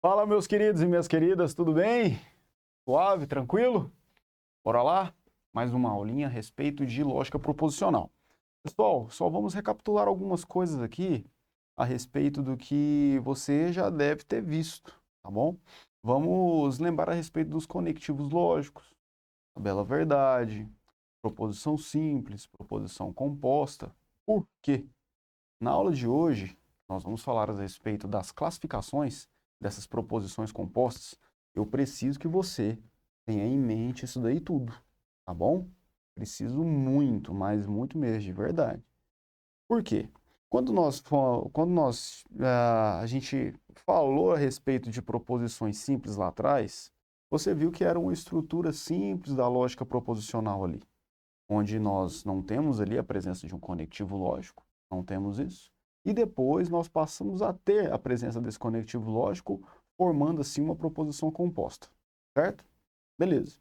Fala, meus queridos e minhas queridas, tudo bem? Suave, tranquilo? Bora lá? Mais uma aulinha a respeito de lógica proposicional. Pessoal, só vamos recapitular algumas coisas aqui a respeito do que você já deve ter visto, tá bom? Vamos lembrar a respeito dos conectivos lógicos, tabela verdade, proposição simples, proposição composta. Por quê? Na aula de hoje, nós vamos falar a respeito das classificações dessas proposições compostas. Eu preciso que você tenha em mente isso daí tudo, tá bom? Preciso muito, mas muito mesmo, de verdade. Por quê? A gente falou a respeito de proposições simples lá atrás, você viu que era uma estrutura simples da lógica proposicional ali, onde nós não temos ali a presença de um conectivo lógico, não temos isso. E depois nós passamos a ter a presença desse conectivo lógico, formando assim uma proposição composta, certo? Beleza.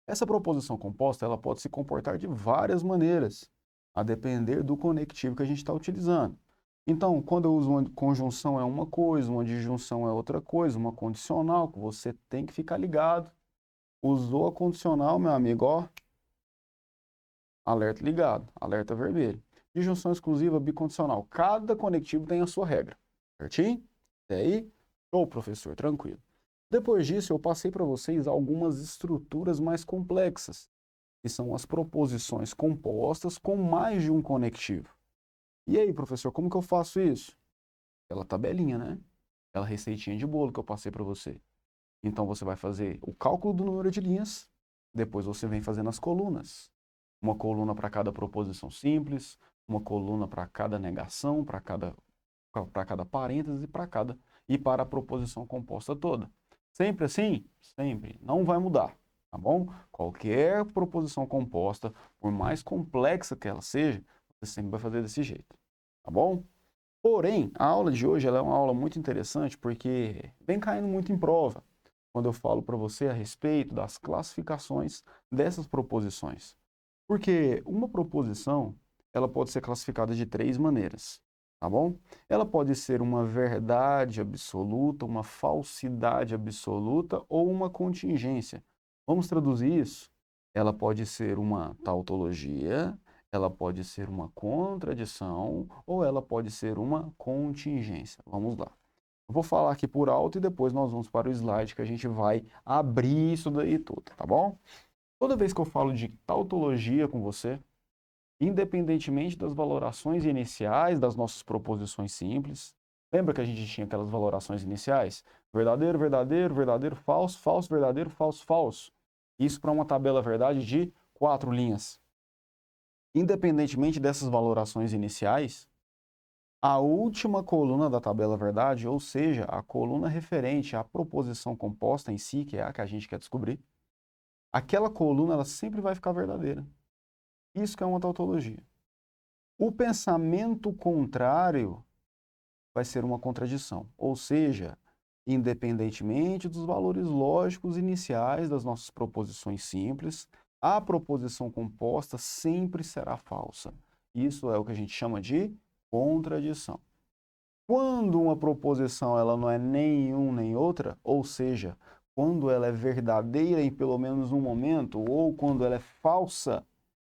Essa proposição composta ela pode se comportar de várias maneiras, a depender do conectivo que a gente está utilizando. Então, quando eu uso uma conjunção é uma coisa, uma disjunção é outra coisa, uma condicional, que você tem que ficar ligado. Usou a condicional, meu amigo, ó, alerta ligado, alerta vermelho. Disjunção exclusiva bicondicional. Cada conectivo tem a sua regra. Certinho? Até aí? Show, professor, tranquilo. Depois disso, eu passei para vocês algumas estruturas mais complexas, que são as proposições compostas com mais de um conectivo. E aí, professor, como que eu faço isso? Aquela tabelinha, né? Aquela receitinha de bolo que eu passei para você. Então, você vai fazer o cálculo do número de linhas, depois você vem fazendo as colunas. Uma coluna para cada proposição simples, uma coluna para cada negação, para cada parêntese e para a proposição composta toda. Sempre assim? Sempre. Não vai mudar, tá bom? Qualquer proposição composta, por mais complexa que ela seja, você sempre vai fazer desse jeito, tá bom? Porém, a aula de hoje ela é uma aula muito interessante porque vem caindo muito em prova quando eu falo para você a respeito das classificações dessas proposições. Porque uma proposição, ela pode ser classificada de três maneiras, tá bom? Ela pode ser uma verdade absoluta, uma falsidade absoluta ou uma contingência. Vamos traduzir isso? Ela pode ser uma tautologia, ela pode ser uma contradição ou ela pode ser uma contingência. Vamos lá. Eu vou falar aqui por alto e depois nós vamos para o slide que a gente vai abrir isso daí tudo, tá bom? Toda vez que eu falo de tautologia com você, independentemente das valorações iniciais das nossas proposições simples, lembra que a gente tinha aquelas valorações iniciais? Verdadeiro, verdadeiro, verdadeiro, falso, falso, verdadeiro, falso, falso. Isso para uma tabela verdade de 4 linhas. Independentemente dessas valorações iniciais, a última coluna da tabela verdade, ou seja, a coluna referente à proposição composta em si, que é a que a gente quer descobrir, aquela coluna ela sempre vai ficar verdadeira. Isso que é uma tautologia. O pensamento contrário vai ser uma contradição, ou seja, independentemente dos valores lógicos iniciais das nossas proposições simples, a proposição composta sempre será falsa. Isso é o que a gente chama de contradição. Quando uma proposição ela não é nenhum nem outra, ou seja, quando ela é verdadeira em pelo menos um momento, ou quando ela é falsa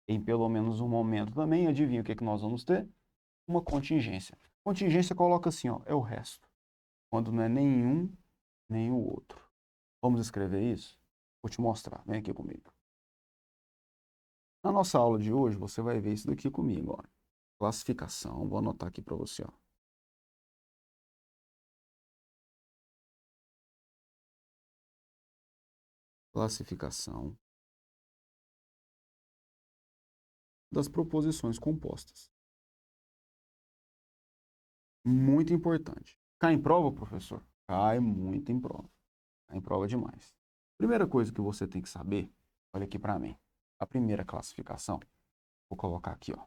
em pelo menos um momento também, adivinha o que nós vamos ter? Uma contingência. Contingência coloca assim, ó, é o resto. Quando não é nenhum nem o outro. Vamos escrever isso? Vou te mostrar, vem aqui comigo. Na nossa aula de hoje, você vai ver isso daqui comigo, ó. Classificação, vou anotar aqui para você, ó. Classificação das proposições compostas. Muito importante. Cai em prova, professor? Cai muito em prova. Cai em prova demais. Primeira coisa que você tem que saber, olha aqui para mim. A primeira classificação, vou colocar aqui, ó.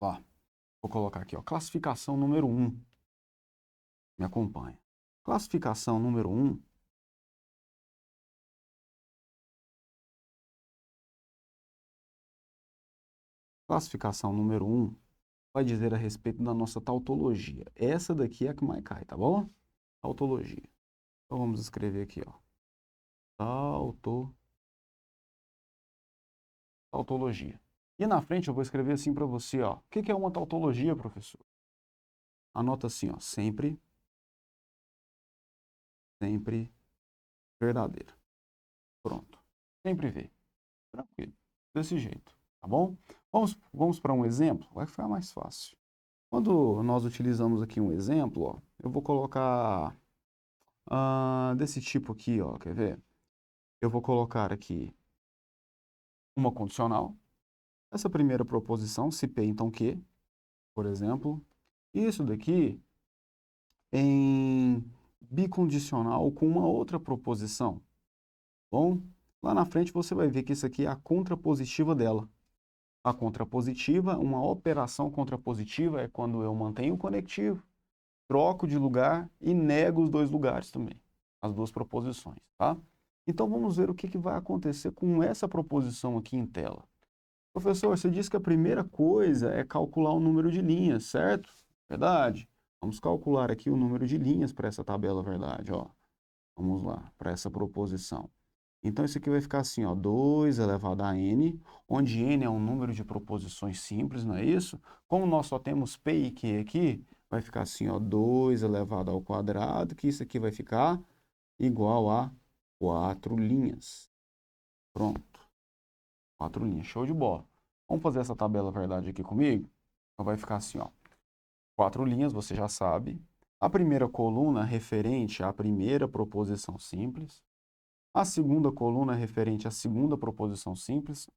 Ó, vou colocar aqui, ó. Classificação número 1. Me acompanha. Classificação número 1. Classificação número 1 vai dizer a respeito da nossa tautologia. Essa daqui é a que mais cai, tá bom? Tautologia. Então vamos escrever aqui, ó. Tautologia. E na frente eu vou escrever assim para você, ó. O que é uma tautologia, professor? Anota assim, ó. Sempre verdadeira. Pronto. Sempre vê. Tranquilo. Desse jeito, tá bom? Vamos para um exemplo? Vai ficar mais fácil. Quando nós utilizamos aqui um exemplo, ó, eu vou colocar desse tipo aqui, ó, quer ver? Eu vou colocar aqui uma condicional. Essa primeira proposição, se P, então Q, por exemplo. Isso daqui em bicondicional com uma outra proposição. Bom, lá na frente você vai ver que isso aqui é a contrapositiva dela. A contrapositiva, uma operação contrapositiva é quando eu mantenho o conectivo, troco de lugar e nego os dois lugares também, as duas proposições, tá? Então vamos ver o que vai acontecer com essa proposição aqui em tela. Professor, você disse que a primeira coisa é calcular o número de linhas, certo? Verdade. Vamos calcular aqui o número de linhas para essa tabela, verdade, ó. Vamos lá, para essa proposição. Então, isso aqui vai ficar assim, ó, 2 elevado a n, onde n é um número de proposições simples, não é isso? Como nós só temos p e q aqui, vai ficar assim, ó, 2 elevado ao quadrado, que isso aqui vai ficar igual a 4 linhas. Pronto. 4 linhas, show de bola. Vamos fazer essa tabela verdade aqui comigo? Então, vai ficar assim, ó, 4 linhas, você já sabe. A primeira coluna referente à primeira proposição simples. A segunda coluna é referente à segunda proposição simples.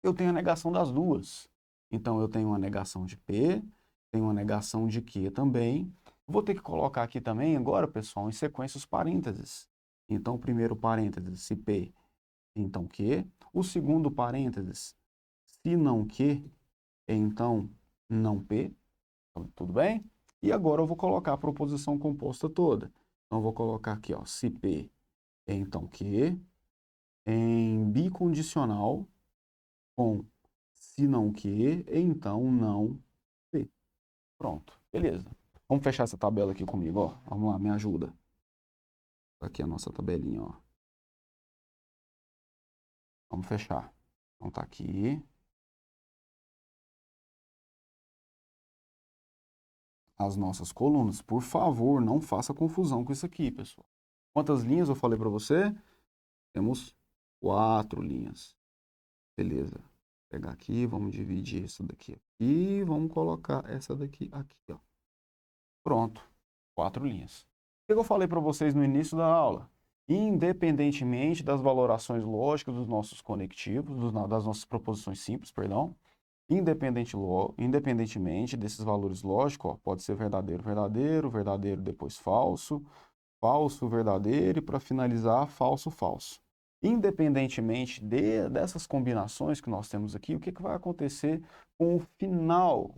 Eu tenho a negação das duas. Então, eu tenho uma negação de P, tenho uma negação de Q também. Vou ter que colocar aqui também, agora, pessoal, em sequência os parênteses. Então, o primeiro parênteses, se P, então Q. O segundo parênteses, se não Q, então não P. Então, tudo bem? E agora eu vou colocar a proposição composta toda. Então, eu vou colocar aqui, ó, se P, então Q, em bicondicional com se não Q, então não P. Pronto, beleza. Vamos fechar essa tabela aqui comigo, ó. Vamos lá, me ajuda. Aqui a nossa tabelinha, ó. Vamos fechar. Então tá aqui. As nossas colunas. Por favor, não faça confusão com isso aqui, pessoal. Quantas linhas eu falei para você? Temos 4 linhas. Beleza. Vou pegar aqui, vamos dividir isso daqui aqui, vamos colocar essa daqui aqui, ó. Pronto. 4 linhas. O que eu falei para vocês no início da aula? Independentemente das valorações lógicas dos nossos conectivos, das nossas proposições simples, perdão, independentemente desses valores lógicos, ó, pode ser verdadeiro, verdadeiro, verdadeiro, depois falso, falso, verdadeiro e para finalizar, falso, falso. Independentemente dessas combinações que nós temos aqui, o que vai acontecer com o final?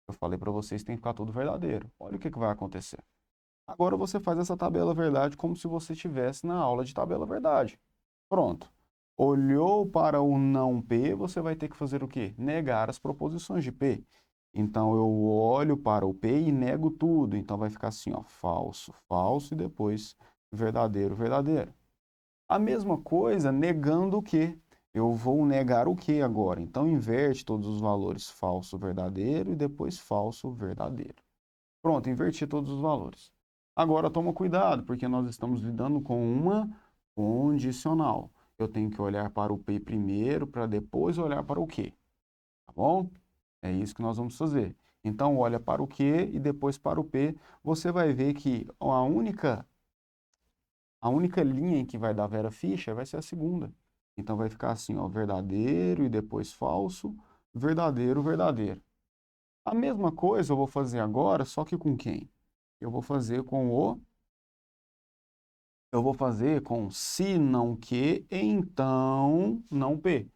Eu falei para vocês que tem que ficar tudo verdadeiro. Olha o que vai acontecer. Agora você faz essa tabela verdade como se você estivesse na aula de tabela verdade. Pronto. Olhou para o não P, você vai ter que fazer o quê? Negar as proposições de P. Então, eu olho para o P e nego tudo. Então, vai ficar assim, ó, falso, falso e depois verdadeiro, verdadeiro. A mesma coisa negando o quê? Eu vou negar o quê agora? Então, inverte todos os valores falso, verdadeiro e depois falso, verdadeiro. Pronto, inverti todos os valores. Agora, toma cuidado, porque nós estamos lidando com uma condicional. Eu tenho que olhar para o P primeiro, para depois olhar para o Q. Tá bom? É isso que nós vamos fazer. Então, olha para o Q e depois para o P. Você vai ver que a única linha em que vai dar Vera Fischer vai ser a segunda. Então, vai ficar assim, ó, verdadeiro e depois falso, verdadeiro, verdadeiro. A mesma coisa eu vou fazer agora, só que com quem? Eu vou fazer com se não Q, então não P.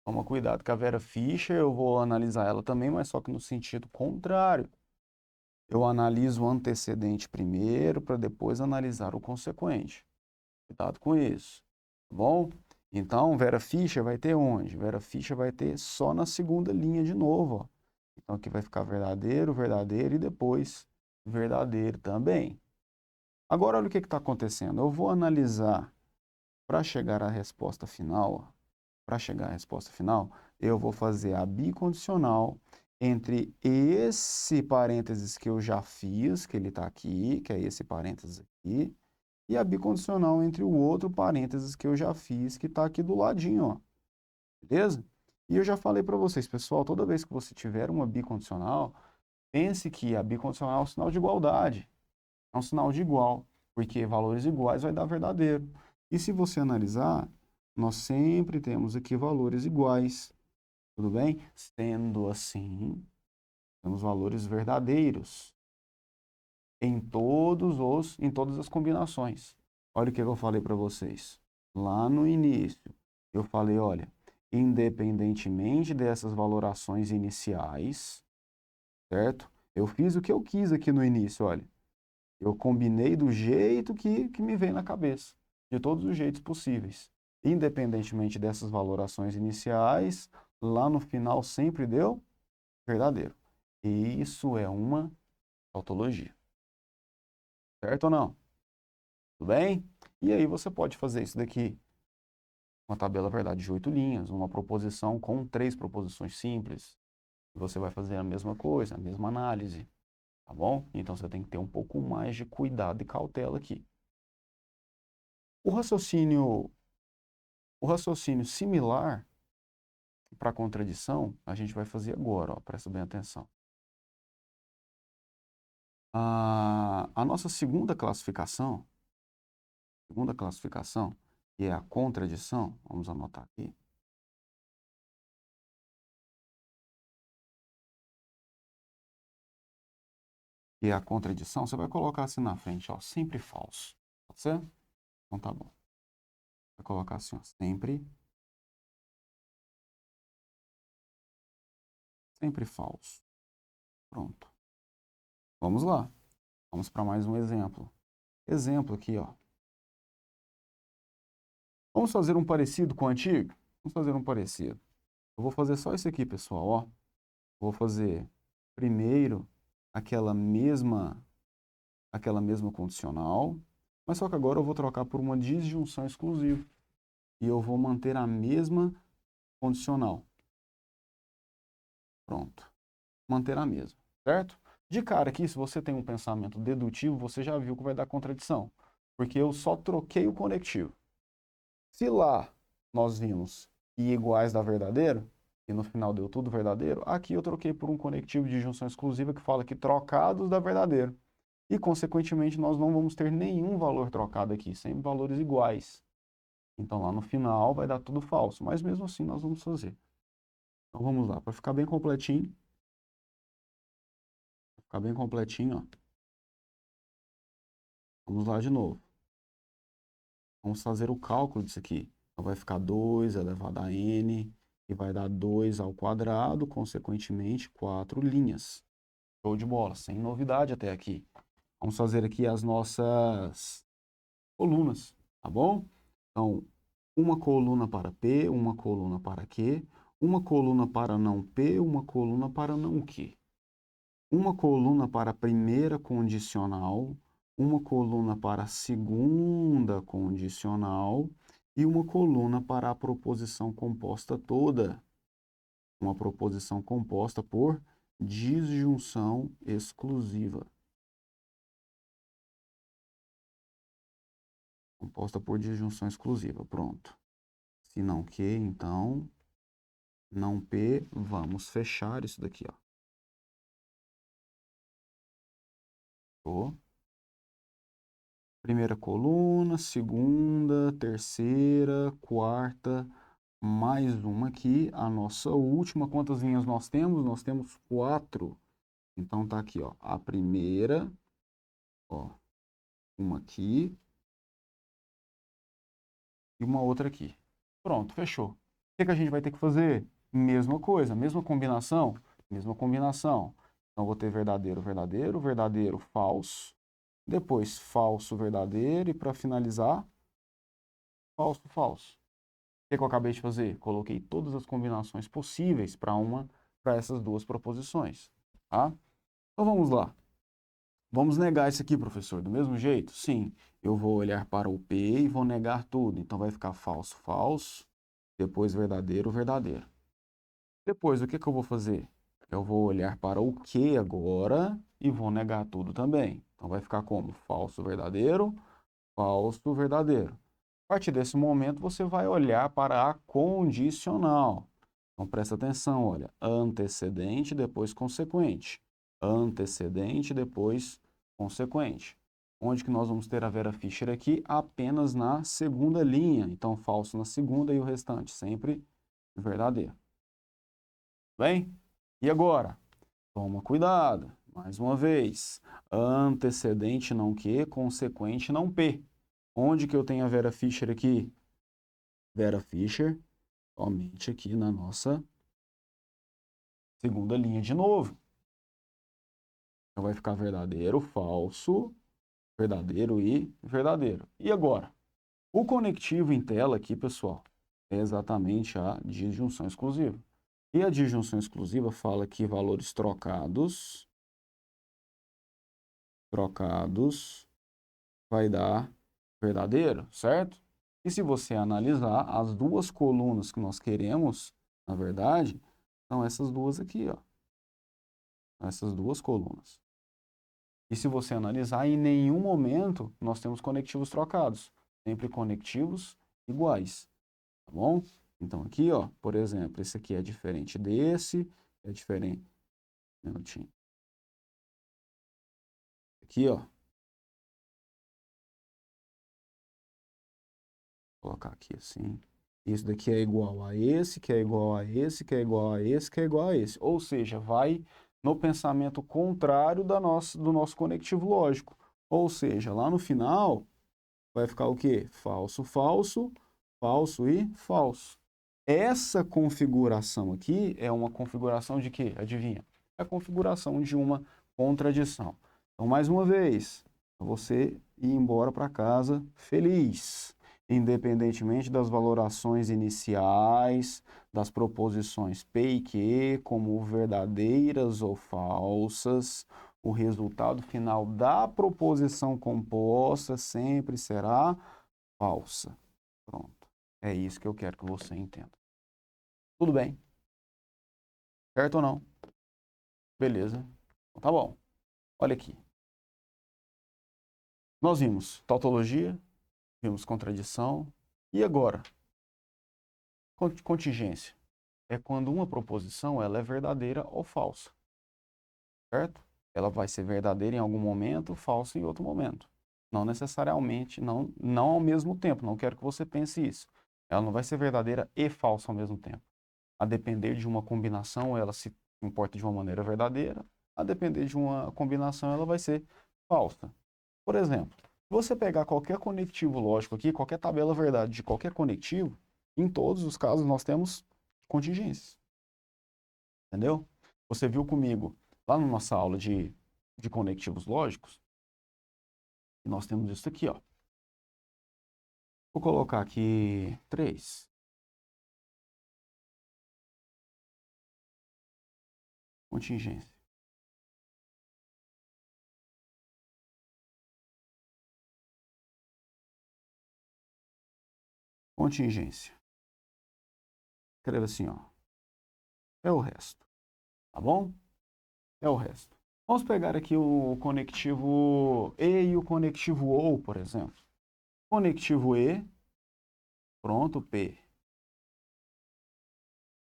Toma cuidado que a Vera Fischer, eu vou analisar ela também, mas só que no sentido contrário. Eu analiso o antecedente primeiro, para depois analisar o consequente. Cuidado com isso, tá bom? Então, Vera Fischer vai ter onde? Vera Fischer vai ter só na segunda linha de novo, ó. Então aqui vai ficar verdadeiro, verdadeiro e depois verdadeiro também. Agora olha o que está acontecendo. Eu vou analisar para chegar à resposta final. Para chegar à resposta final, eu vou fazer a bicondicional entre esse parênteses que eu já fiz, que ele está aqui, que é esse parênteses aqui, e a bicondicional entre o outro parênteses que eu já fiz, que está aqui do ladinho, ó. Beleza? E eu já falei para vocês, pessoal, toda vez que você tiver uma bicondicional, pense que a bicondicional é um sinal de igualdade, é um sinal de igual, porque valores iguais vai dar verdadeiro. E se você analisar, nós sempre temos aqui valores iguais, tudo bem? Sendo assim, temos valores verdadeiros em todas as combinações. Olha o que eu falei para vocês. Lá no início, eu falei, olha, independentemente dessas valorações iniciais, certo? Eu fiz o que eu quis aqui no início, olha. Eu combinei do jeito que me vem na cabeça, de todos os jeitos possíveis. Independentemente dessas valorações iniciais, lá no final sempre deu verdadeiro. E isso é uma tautologia. Certo ou não? Tudo bem? E aí você pode fazer isso daqui. Uma tabela verdade de 8 linhas, uma proposição com 3 proposições simples. Você vai fazer a mesma coisa, a mesma análise. Tá bom? Então você tem que ter um pouco mais de cuidado e cautela aqui. O raciocínio similar para contradição, a gente vai fazer agora, ó, presta bem atenção. A nossa segunda classificação, que é a contradição, vamos anotar aqui. Que é a contradição, você vai colocar assim na frente, ó, sempre falso. Pode ser? Então tá bom. Vai colocar assim, ó, sempre falso. Pronto. Vamos lá. Vamos para mais um exemplo. Exemplo aqui, ó. Vamos fazer um parecido com o antigo? Vamos fazer um parecido. Eu vou fazer só isso aqui, pessoal, ó. Vou fazer primeiro aquela mesma condicional, mas só que agora eu vou trocar por uma disjunção exclusiva. E eu vou manter a mesma condicional. Pronto. Manter a mesma, certo? De cara aqui, se você tem um pensamento dedutivo, você já viu que vai dar contradição, porque eu só troquei o conectivo. Se lá nós vimos i iguais dá verdadeiro, e no final deu tudo verdadeiro, aqui eu troquei por um conectivo de junção exclusiva que fala que trocados dá verdadeiro. E, consequentemente, nós não vamos ter nenhum valor trocado aqui, sempre valores iguais. Então, lá no final vai dar tudo falso, mas mesmo assim nós vamos fazer. Então, vamos lá, para ficar bem completinho, ó. Vamos lá de novo. Vamos fazer o cálculo disso aqui. Então, vai ficar 2 elevado a n, e vai dar 2 ao quadrado, consequentemente, 4 linhas. Show de bola, sem novidade até aqui. Vamos fazer aqui as nossas colunas, tá bom? Então, uma coluna para P, uma coluna para Q, uma coluna para não P, uma coluna para não Q. Uma coluna para a primeira condicional, uma coluna para a segunda condicional e uma coluna para a proposição composta toda. Uma proposição composta por disjunção exclusiva. Composta por disjunção exclusiva. Pronto. Se não Q, então, não P, vamos fechar isso daqui, ó. Show. Primeira coluna, segunda, terceira, quarta, mais uma aqui, a nossa última. Quantas linhas nós temos? Nós temos 4. Então tá aqui, ó, a primeira, ó, uma aqui e uma outra aqui. Pronto, fechou. O que que a gente vai ter que fazer? Mesma coisa, mesma combinação, mesma combinação. Então vou ter verdadeiro, verdadeiro, verdadeiro, falso. Depois falso, verdadeiro e para finalizar, falso, falso. O que eu acabei de fazer? Coloquei todas as combinações possíveis para uma para essas duas proposições, tá? Então vamos lá. Vamos negar isso aqui, professor, do mesmo jeito? Sim, eu vou olhar para o P e vou negar tudo. Então vai ficar falso, falso, depois verdadeiro, verdadeiro. Depois, o que que eu vou fazer? Eu vou olhar para o Q agora e vou negar tudo também. Então vai ficar como? Falso, verdadeiro, falso, verdadeiro. A partir desse momento, você vai olhar para a condicional. Então, presta atenção, olha. Antecedente, depois consequente. Antecedente, depois consequente. Onde que nós vamos ter a Vera Fischer aqui? Apenas na segunda linha. Então, falso na segunda e o restante sempre verdadeiro. Bem? E agora? Toma cuidado. Mais uma vez. Antecedente não Q, consequente não P. Onde que eu tenho a Vera Fischer aqui? Vera Fischer, somente aqui na nossa segunda linha de novo. Então vai ficar verdadeiro, falso, verdadeiro e verdadeiro. E agora? O conectivo em tela aqui, pessoal, é exatamente a disjunção exclusiva. E a disjunção exclusiva fala que valores trocados vai dar verdadeiro, certo? E se você analisar, as duas colunas que nós queremos, na verdade, são essas duas aqui, ó. Essas duas colunas. E se você analisar, em nenhum momento nós temos conectivos trocados. Sempre conectivos iguais, tá bom? Então aqui, ó, por exemplo, esse aqui é diferente desse, é diferente... Um minutinho. Aqui, ó. Vou colocar aqui assim. Isso daqui é igual a esse, que é igual a esse, que é igual a esse, que é igual a esse. Ou seja, vai no pensamento contrário do nosso conectivo lógico. Ou seja, lá no final, vai ficar o quê? Falso, falso, falso e falso. Essa configuração aqui é uma configuração de quê? Adivinha? É a configuração de uma contradição. Então, mais uma vez, você ir embora para casa feliz, independentemente das valorações iniciais, das proposições P e Q como verdadeiras ou falsas, o resultado final da proposição composta sempre será falsa. Pronto. É isso que eu quero que você entenda. Tudo bem? Certo ou não? Beleza. Então, tá bom. Olha aqui. Nós vimos tautologia, vimos contradição. E agora? Contingência. É quando uma proposição ela é verdadeira ou falsa. Certo? Ela vai ser verdadeira em algum momento, falsa em outro momento. Não necessariamente, não ao mesmo tempo. Não quero que você pense isso. Ela não vai ser verdadeira e falsa ao mesmo tempo. A depender de uma combinação, ela se comporta de uma maneira verdadeira. A depender de uma combinação, ela vai ser falsa. Por exemplo, se você pegar qualquer conectivo lógico aqui, qualquer tabela verdade de qualquer conectivo, em todos os casos nós temos contingências. Entendeu? Você viu comigo, lá na nossa aula de conectivos lógicos, e nós temos isso aqui, ó. Vou colocar aqui 3. Contingência. Contingência. Escreva assim, ó. É o resto. Tá bom? É o resto. Vamos pegar aqui o conectivo E e o conectivo OU, por exemplo. Conectivo E, pronto, P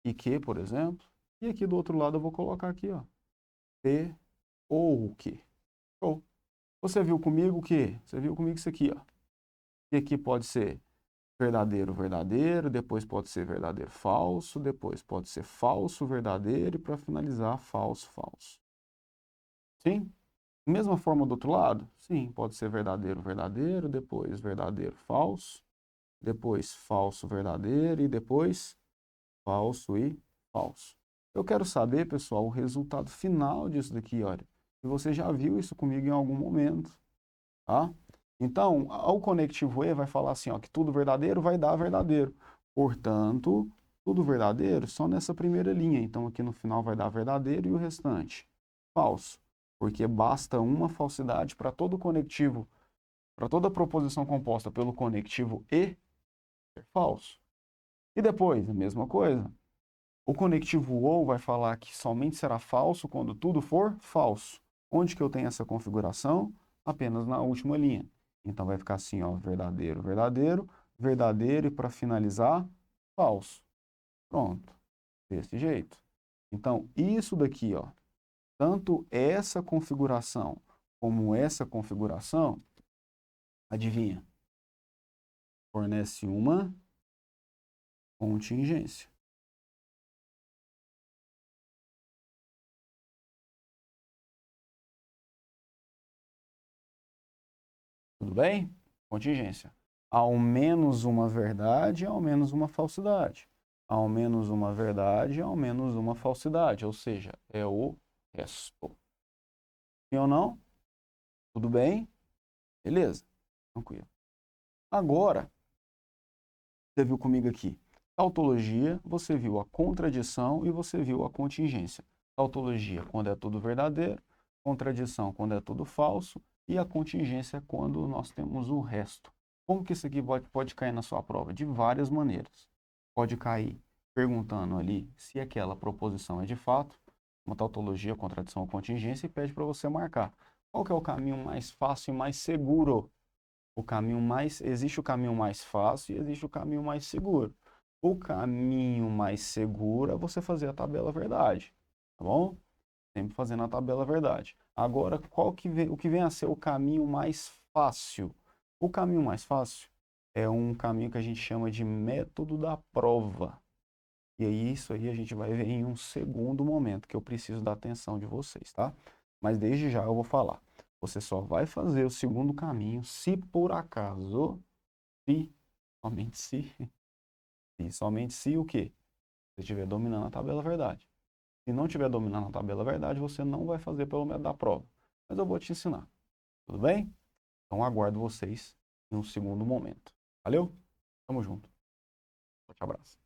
e Q, por exemplo. E aqui do outro lado eu vou colocar aqui, ó, P ou Q. Show. Você viu comigo o quê? Você viu comigo isso aqui, ó. E aqui pode ser verdadeiro, verdadeiro, depois pode ser verdadeiro, falso, depois pode ser falso, verdadeiro e para finalizar, falso, falso. Sim? Mesma forma do outro lado? Sim, pode ser verdadeiro, verdadeiro, depois verdadeiro, falso, depois falso, verdadeiro e depois falso e falso. Eu quero saber, pessoal, o resultado final disso daqui, olha. Se você já viu isso comigo em algum momento, tá? Então, o conectivo E vai falar assim, ó, que tudo verdadeiro vai dar verdadeiro. Portanto, Tudo verdadeiro só nessa primeira linha. Então, aqui no final vai dar verdadeiro e o restante falso. Porque basta uma falsidade para todo conectivo, para toda proposição composta pelo conectivo e ser falso. E depois, a mesma coisa. O conectivo ou vai falar que somente será falso quando tudo for falso. Onde que eu tenho essa configuração? Apenas na última linha. Então vai ficar assim, ó, verdadeiro, verdadeiro, verdadeiro e para finalizar, falso. Pronto. Desse jeito. Então, isso daqui, ó, tanto essa configuração como essa configuração, adivinha? Fornece uma contingência. Tudo bem? Contingência. Ao menos uma verdade, ao menos uma falsidade. Ao menos uma verdade, ao menos uma falsidade. Ou seja, é o resto. Sim ou não? Tudo bem? Beleza? Tranquilo. Agora, você viu comigo aqui. Tautologia, você viu a contradição e você viu a contingência. Tautologia, quando é tudo verdadeiro. Contradição, quando é tudo falso. E a contingência é quando nós temos o resto. Como que isso aqui pode cair na sua prova? De várias maneiras. Pode cair perguntando ali se aquela proposição é de fato uma tautologia, contradição ou contingência e pede para você marcar. Qual que é o caminho mais fácil e mais seguro? Existe o caminho mais fácil e existe o caminho mais seguro. O caminho mais seguro é você fazer a tabela verdade, tá bom? Sempre fazendo a tabela verdade. Agora, o que vem a ser o caminho mais fácil? O caminho mais fácil é um caminho que a gente chama de método da prova. E aí, isso aí a gente vai ver em um segundo momento, que eu preciso da atenção de vocês, tá? Mas desde já eu vou falar. Você só vai fazer o segundo caminho se por acaso, somente se o quê? Você estiver dominando a tabela verdade. Se não estiver dominando a tabela verdade, você não vai fazer pelo método da prova. Mas eu vou te ensinar. Tudo bem? Então aguardo vocês em um segundo momento. Valeu? Tamo junto. Forte abraço.